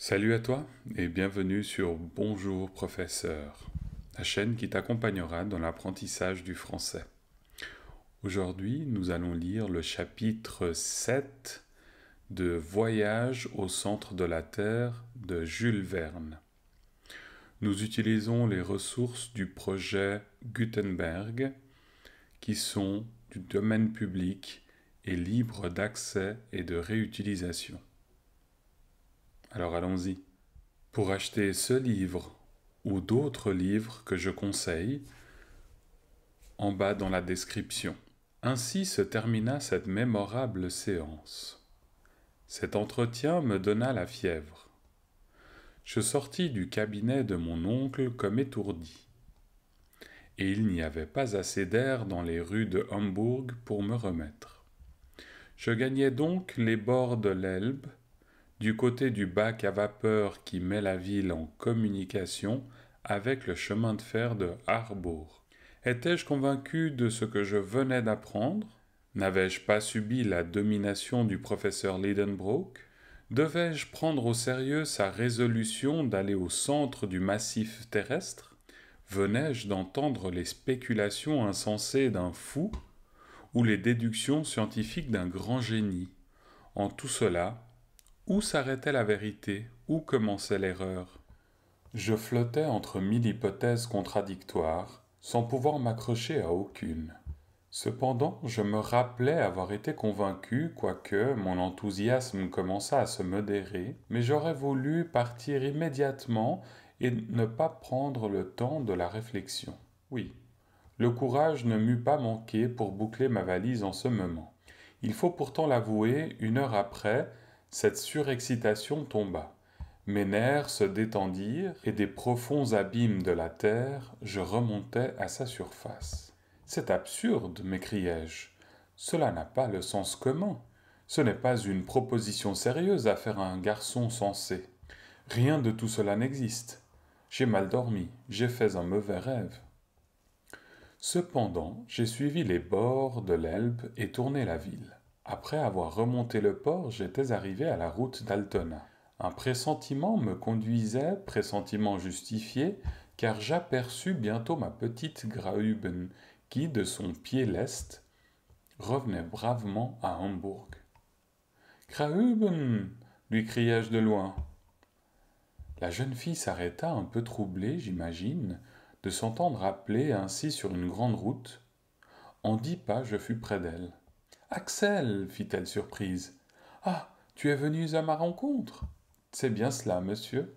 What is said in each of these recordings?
Salut à toi et bienvenue sur Bonjour Professeur, la chaîne qui t'accompagnera dans l'apprentissage du français. Aujourd'hui, nous allons lire le chapitre 7 de Voyage au centre de la Terre de Jules Verne. Nous utilisons les ressources du projet Gutenberg qui sont du domaine public et libres d'accès et de réutilisation. Alors allons-y. Pour acheter ce livre ou d'autres livres que je conseille, en bas dans la description. Ainsi se termina cette mémorable séance. Cet entretien me donna la fièvre. Je sortis du cabinet de mon oncle comme étourdi. Et il n'y avait pas assez d'air dans les rues de Hambourg pour me remettre. Je gagnai donc les bords de l'Elbe, du côté du bac à vapeur qui met la ville en communication avec le chemin de fer de Harbourg. Étais-je convaincu de ce que je venais d'apprendre? N'avais-je pas subi la domination du professeur Lidenbrock? Devais-je prendre au sérieux sa résolution d'aller au centre du massif terrestre? Venais-je d'entendre les spéculations insensées d'un fou ou les déductions scientifiques d'un grand génie? En tout cela, où s'arrêtait la vérité? Où commençait l'erreur? Je flottais entre mille hypothèses contradictoires, sans pouvoir m'accrocher à aucune. Cependant, je me rappelais avoir été convaincu, quoique mon enthousiasme commençât à se modérer, mais j'aurais voulu partir immédiatement et ne pas prendre le temps de la réflexion. Oui, le courage ne m'eût pas manqué pour boucler ma valise en ce moment. Il faut pourtant l'avouer, 1 heure après, cette surexcitation tomba. Mes nerfs se détendirent et des profonds abîmes de la terre, je remontais à sa surface. C'est absurde, m'écriai-je. Cela n'a pas le sens commun. Ce n'est pas une proposition sérieuse à faire à un garçon sensé. Rien de tout cela n'existe. J'ai mal dormi, j'ai fait un mauvais rêve. Cependant, j'ai suivi les bords de l'Elbe et tourné la ville. Après avoir remonté le port, j'étais arrivé à la route d'Altona. Un pressentiment me conduisait, pressentiment justifié, car j'aperçus bientôt ma petite Graüben, qui, de son pied leste, revenait bravement à Hambourg. Graüben, lui criai-je de loin. La jeune fille s'arrêta, un peu troublée, j'imagine, de s'entendre appeler ainsi sur une grande route. En 10 pas, je fus près d'elle. Axel, fit-elle surprise. Ah, tu es venu à ma rencontre. C'est bien cela, monsieur.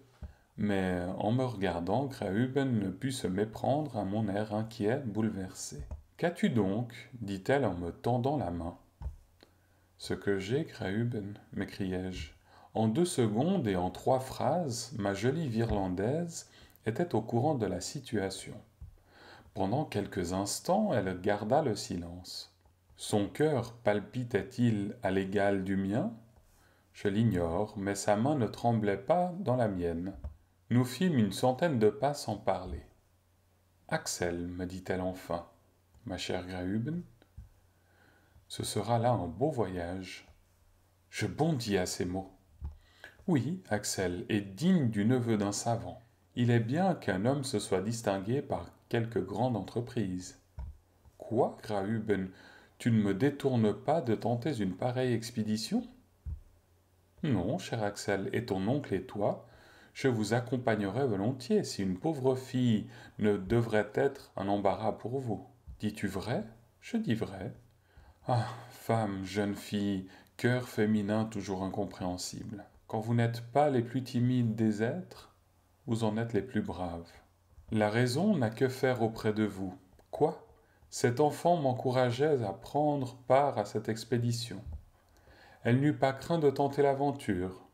Mais en me regardant, Graüben ne put se méprendre à mon air inquiet, bouleversé. Qu'as-tu donc? Dit-elle en me tendant la main. Ce que j'ai, Graüben, m'écriai-je. En 2 secondes et en 3 phrases, ma jolie Virlandaise était au courant de la situation. Pendant quelques instants, elle garda le silence. Son cœur palpitait-il à l'égal du mien? Je l'ignore, mais sa main ne tremblait pas dans la mienne. Nous fîmes une centaine de pas sans parler. Axel, me dit-elle enfin, ma chère Graüben, ce sera là un beau voyage. Je bondis à ces mots. Oui, Axel est digne du neveu d'un savant. Il est bien qu'un homme se soit distingué par quelque grande entreprise. Quoi, Graüben, tu ne me détournes pas de tenter une pareille expédition? Non, cher Axel, et ton oncle et toi, je vous accompagnerai volontiers si une pauvre fille ne devrait être un embarras pour vous. Dis-tu vrai? Je dis vrai. Ah, femme, jeune fille, cœur féminin toujours incompréhensible. Quand vous n'êtes pas les plus timides des êtres, vous en êtes les plus braves. La raison n'a que faire auprès de vous. Quoi? Cet enfant m'encourageait à prendre part à cette expédition. Elle n'eut pas craint de tenter l'aventure.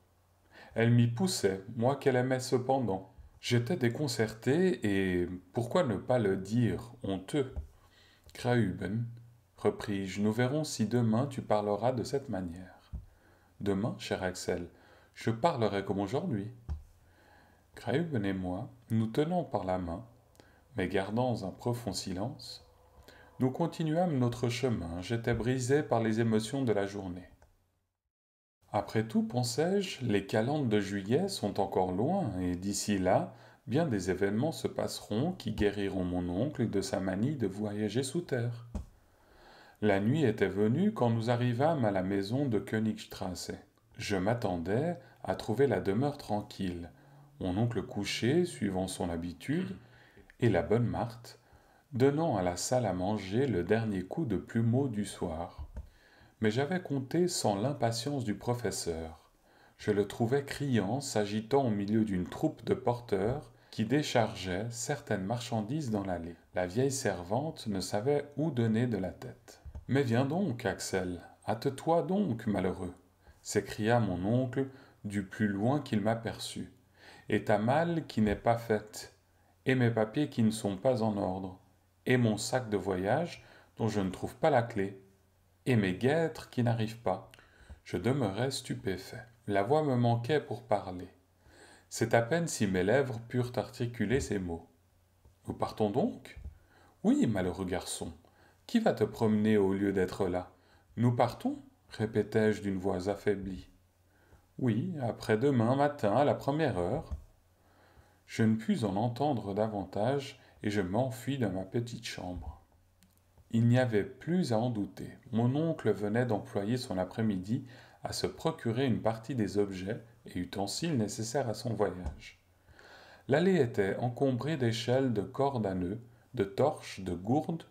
Elle m'y poussait, moi qu'elle aimait cependant. J'étais déconcerté et, pourquoi ne pas le dire, honteux? Graüben, repris-je, nous verrons si demain tu parleras de cette manière. Demain, cher Axel, je parlerai comme aujourd'hui. Graüben et moi, nous tenant par la main, mais gardant un profond silence, nous continuâmes notre chemin. J'étais brisé par les émotions de la journée. Après tout, pensais-je, les calendes de juillet sont encore loin, et d'ici là, bien des événements se passeront qui guériront mon oncle de sa manie de voyager sous terre. La nuit était venue quand nous arrivâmes à la maison de Königstrasse. Je m'attendais à trouver la demeure tranquille, mon oncle couché, suivant son habitude, et la bonne Marthe, donnant à la salle à manger le dernier coup de plumeau du soir. Mais j'avais compté sans l'impatience du professeur. Je le trouvais criant, s'agitant au milieu d'une troupe de porteurs qui déchargeaient certaines marchandises dans l'allée. La vieille servante ne savait où donner de la tête. Mais viens donc, Axel, hâte-toi donc, malheureux, s'écria mon oncle du plus loin qu'il m'aperçut. Et ta malle qui n'est pas faite, et mes papiers qui ne sont pas en ordre, et mon sac de voyage dont je ne trouve pas la clé, et mes guêtres qui n'arrivent pas. Je demeurai stupéfait. La voix me manquait pour parler. C'est à peine si mes lèvres purent articuler ces mots. Nous partons donc? Oui, malheureux garçon. Qui va te promener au lieu d'être là? Nous partons? Répétai-je d'une voix affaiblie. Oui, après-demain matin à la première heure. Je ne pus en entendre davantage et je m'enfuis dans ma petite chambre. Il n'y avait plus à en douter. Mon oncle venait d'employer son après-midi à se procurer une partie des objets et ustensiles nécessaires à son voyage. L'allée était encombrée d'échelles, de cordes à nœuds, de torches, de gourdes,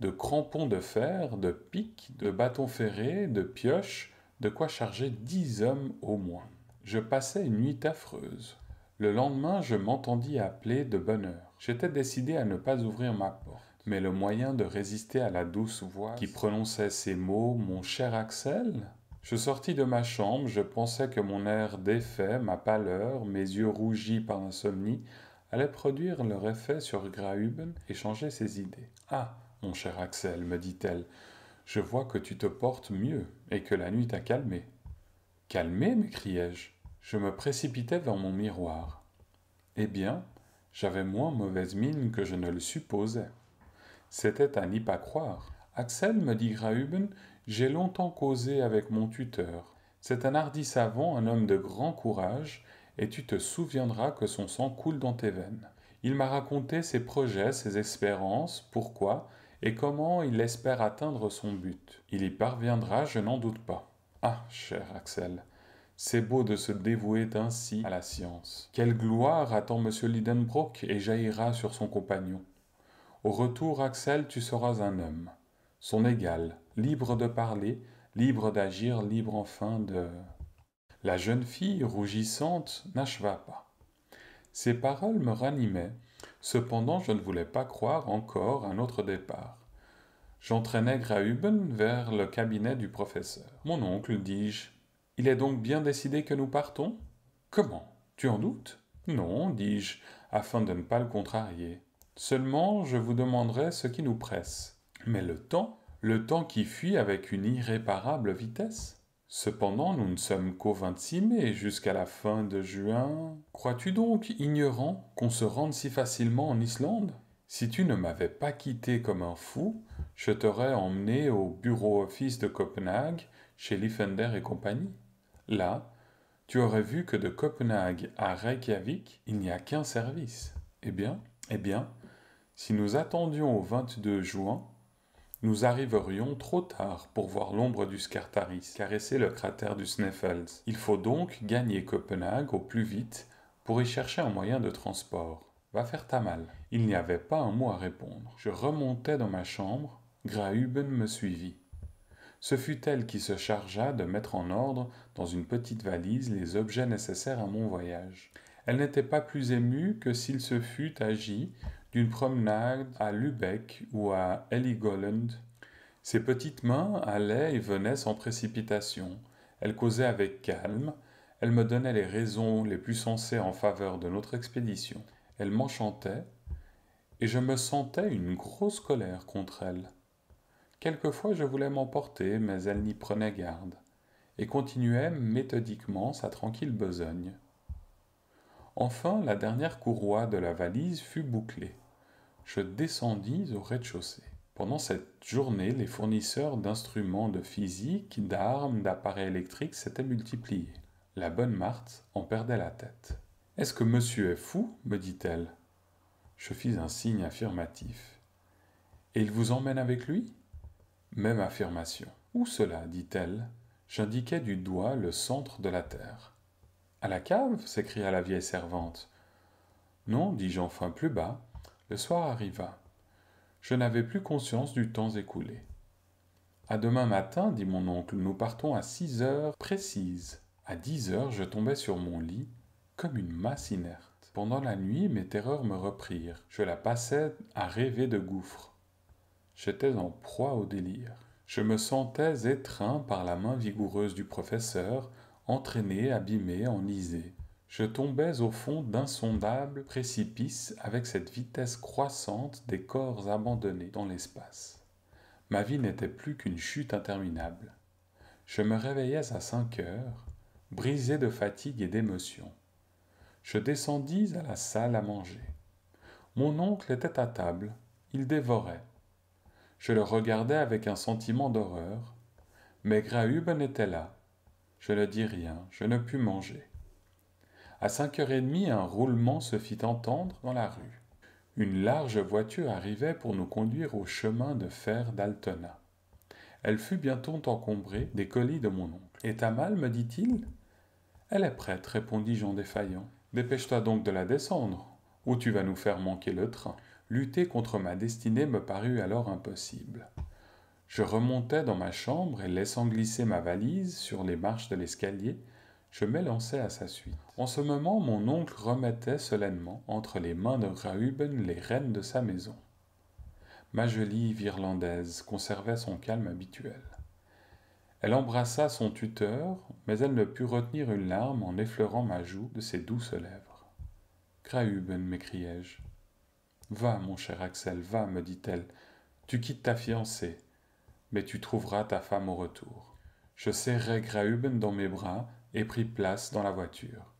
de crampons de fer, de pics, de bâtons ferrés, de pioches, de quoi charger 10 hommes au moins. Je passai une nuit affreuse. Le lendemain, je m'entendis appeler de bonne heure. J'étais décidé à ne pas ouvrir ma porte. Mais le moyen de résister à la douce voix qui prononçait ces mots, mon cher Axel? Je sortis de ma chambre, je pensais que mon air défait, ma pâleur, mes yeux rougis par l'insomnie, allaient produire leur effet sur Graüben et changer ses idées. Ah, mon cher Axel, me dit-elle, je vois que tu te portes mieux et que la nuit t'a calmé. Calmé, m'écriai-je. Je me précipitai vers mon miroir. Eh bien, j'avais moins mauvaise mine que je ne le supposais. C'était à n'y pas croire. Axel, me dit Graüben, j'ai longtemps causé avec mon tuteur. C'est un hardi savant, un homme de grand courage, et tu te souviendras que son sang coule dans tes veines. Il m'a raconté ses projets, ses espérances, pourquoi et comment il espère atteindre son but. Il y parviendra, je n'en doute pas. Ah, cher Axel, c'est beau de se dévouer ainsi à la science. Quelle gloire attend M. Lidenbrock et jaillira sur son compagnon. Au retour, Axel, tu seras un homme, son égal, libre de parler, libre d'agir, libre enfin de... La jeune fille, rougissante, n'acheva pas. Ces paroles me ranimaient. Cependant, je ne voulais pas croire encore un autre départ. J'entraînai Graüben vers le cabinet du professeur. Mon oncle, dis-je, il est donc bien décidé que nous partons? Comment? Tu en doutes? Non, dis-je, afin de ne pas le contrarier. Seulement, je vous demanderai ce qui nous presse. Mais le temps qui fuit avec une irréparable vitesse. Cependant, nous ne sommes qu'au 26 mai, jusqu'à la fin de juin. Crois-tu donc, ignorant, qu'on se rende si facilement en Islande? Si tu ne m'avais pas quitté comme un fou, je t'aurais emmené au bureau-office de Copenhague, chez Liffender et compagnie. Là, tu aurais vu que de Copenhague à Reykjavik, il n'y a qu'un service. Eh bien, si nous attendions au 22 juin, nous arriverions trop tard pour voir l'ombre du Scartaris caresser le cratère du Sneffels. Il faut donc gagner Copenhague au plus vite pour y chercher un moyen de transport. Va faire ta malle. Il n'y avait pas un mot à répondre. Je remontai dans ma chambre. Graüben me suivit. Ce fut elle qui se chargea de mettre en ordre dans une petite valise les objets nécessaires à mon voyage. Elle n'était pas plus émue que s'il se fût agi d'une promenade à Lübeck ou à Heligoland. Ses petites mains allaient et venaient sans précipitation. Elle causait avec calme. Elle me donnait les raisons les plus sensées en faveur de notre expédition. Elle m'enchantait, et je me sentais une grosse colère contre elle. Quelquefois je voulais m'emporter, mais elle n'y prenait garde, et continuait méthodiquement sa tranquille besogne. Enfin, la dernière courroie de la valise fut bouclée. Je descendis au rez-de-chaussée. Pendant cette journée, les fournisseurs d'instruments de physique, d'armes, d'appareils électriques s'étaient multipliés. La bonne Marthe en perdait la tête. « Est-ce que monsieur est fou ?» me dit-elle. Je fis un signe affirmatif. « Et il vous emmène avec lui ?» Même affirmation. « Où cela ?» dit-elle. J'indiquai du doigt le centre de la terre. « À la cave ?» s'écria la vieille servante. « Non, dis-je enfin plus bas. Le soir arriva. Je n'avais plus conscience du temps écoulé. « À demain matin, dit mon oncle, nous partons à 6 heures précises. » À 10 heures, je tombais sur mon lit comme une masse inerte. Pendant la nuit, mes terreurs me reprirent. Je la passais à rêver de gouffres. J'étais en proie au délire. Je me sentais étreint par la main vigoureuse du professeur, entraîné, abîmé, enlisé. Je tombais au fond d'insondables précipices avec cette vitesse croissante des corps abandonnés dans l'espace. Ma vie n'était plus qu'une chute interminable. Je me réveillais à 5 heures, brisé de fatigue et d'émotion. Je descendis à la salle à manger. Mon oncle était à table, il dévorait. Je le regardais avec un sentiment d'horreur, mais Graüben était là. Je ne dis rien, je ne pus manger. À 5h30, un roulement se fit entendre dans la rue. Une large voiture arrivait pour nous conduire au chemin de fer d'Altona. Elle fut bientôt encombrée des colis de mon oncle. « Et ta malle, me dit-il ? » ?»« Elle est prête, répondis-je en défaillant. Dépêche-toi donc de la descendre, ou tu vas nous faire manquer le train. Lutter contre ma destinée me parut alors impossible. Je remontai dans ma chambre et laissant glisser ma valise sur les marches de l'escalier, je m'élançai à sa suite. En ce moment, mon oncle remettait solennellement entre les mains de Graüben les rênes de sa maison. Ma jolie Virlandaise conservait son calme habituel. Elle embrassa son tuteur, mais elle ne put retenir une larme en effleurant ma joue de ses douces lèvres. « Graüben, m'écriai-je. « Va, mon cher Axel, va, me dit-elle. Tu quittes ta fiancée, mais tu trouveras ta femme au retour. » Je serrai Graüben dans mes bras et pris place dans la voiture.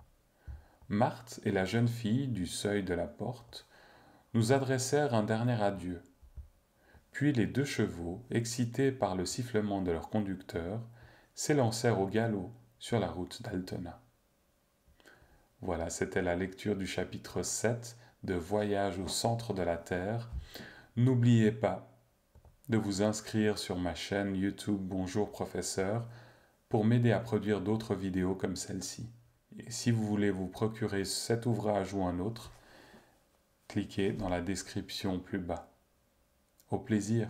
Marthe et la jeune fille du seuil de la porte nous adressèrent un dernier adieu. Puis les 2 chevaux, excités par le sifflement de leur conducteur, s'élancèrent au galop sur la route d'Altona. Voilà, c'était la lecture du chapitre 7 de Voyage au centre de la Terre. N'oubliez pas de vous inscrire sur ma chaîne YouTube Bonjour Professeur pour m'aider à produire d'autres vidéos comme celle-ci. Et si vous voulez vous procurer cet ouvrage ou un autre, cliquez dans la description plus bas. Au plaisir!